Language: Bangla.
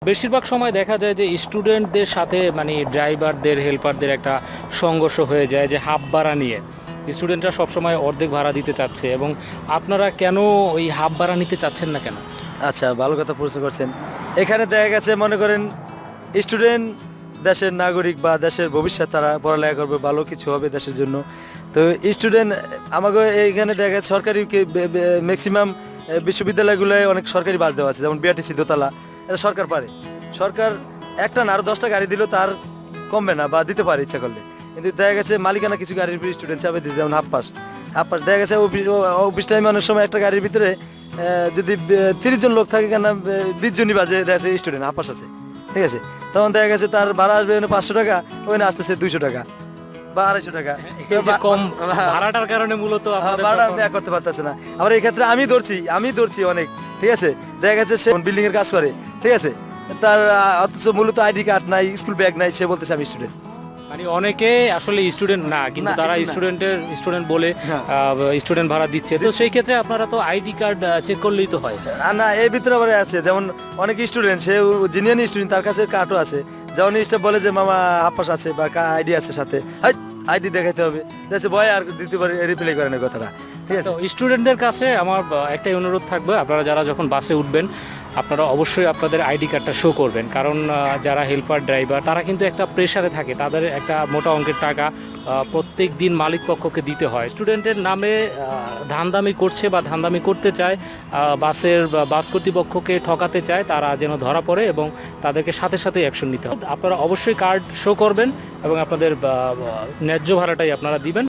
বেশিরভাগ সময় দেখা যায় যে স্টুডেন্টদের সাথে মানে ড্রাইভারদের হেল্পারদের একটা সংঘর্ষ হয়ে যায় যে হাফ ভাড়া নিয়ে। স্টুডেন্টরা সবসময় অর্ধেক ভাড়া দিতে চাচ্ছে, এবং আপনারা কেন ওই হাফ ভাড়া নিতে চাচ্ছেন না কেন? আচ্ছা, ভালো কথা প্রশ্ন করছেন। এখানে দেখা গেছে মনে করেন স্টুডেন্ট দেশের নাগরিক বা দেশের ভবিষ্যৎ, তারা পড়ালেখা করবে, ভালো কিছু হবে দেশের জন্য। তো স্টুডেন্ট আমাকে এইখানে দেখা গেছে সরকারি ম্যাক্সিমাম বিশ্ববিদ্যালয়গুলোয় অনেক সরকারি বাস দেওয়া আছে, যেমন বিআরটিসি দোতলা, এটা সরকার পারে। সরকার একটা না আরও 10টা গাড়ি দিলেও তার কমবে না, বা দিতে পারে ইচ্ছা করলে। কিন্তু দেখা গেছে মালিকানা কিছু গাড়ির স্টুডেন্ট চাপে দিচ্ছে, যেমন হাফ পাস দেখা গেছে অফিস টাইমে অনেক সময় একটা গাড়ির ভিতরে যদি 30 জন লোক থাকে, কেন 20 জনই বাজে দেখা যাচ্ছে স্টুডেন্ট হাফ পাস আছে, ঠিক আছে। তখন দেখা গেছে তার ভাড়া আসবে 500 টাকা, ওখানে আসতেছে 200 টাকা বা 250 টাকা। এই যে কম ভাড়াটার কারণে মূলত আপনাদের ভাড়া ব্যয় করতে পারতেছে না। আবার এই ক্ষেত্রে আমি ধরছি অনেক, ঠিক আছে। দেখা গেছে সে বিল্ডিং এর কাজ করে, ঠিক আছে, তার অথচ মূলত আইডি কার্ড নাই, স্কুল ব্যাগ নাই, সে বলতেছে আমি স্টুডেন্ট। মানে অনেকে আসলে স্টুডেন্ট না, কিন্তু না, তারা না। স্টুডেন্ট বলে হ্যাঁ। স্টুডেন্ট ভাড়া দিচ্ছে। তো সেই ক্ষেত্রে আপনারা তো আইডি কার্ড চেক করলেই তো হয়। আর না, এর ভিতরে আবার আছে, যেমন অনেক স্টুডেন্ট, সে জিনিয়র স্টুডেন্ট, তার কাছে কার্ডও আছে। যেমন স্টাফ বলে যে মামা হাফাস আছে বা আইডি আছে সাথে, আইডি দেখাইতে হবে, দেখছে ভয় আর দিতে পারে, রিপ্লাই করেন এই কথাটা, ঠিক আছে। তো স্টুডেন্টদের কাছে আমার একটাই অনুরোধ থাকবে, আপনারা যারা যখন বাসে উঠবেন আপনারা অবশ্যই আপনাদের আইডি কার্ডটা শো করবেন, কারণ যারা হেল্পার ড্রাইভার তারা কিন্তু একটা প্রেশারে থাকে, তাদের একটা মোটা অঙ্কের টাকা প্রত্যেক দিন মালিক পক্ষকে দিতে হয়। স্টুডেন্টের নামে ধান্দামি করছে বা ধান্দামি করতে চায়, বাস কর্তৃপক্ষকে ঠকাতে চায়, তারা যেন ধরা পড়ে এবং তাদেরকে সাথে সাথে অ্যাকশন নিতে হবে। আপনারা অবশ্যই কার্ড শো করবেন এবং আপনাদের ন্যায্য ভাড়াটাই আপনারা দিবেন।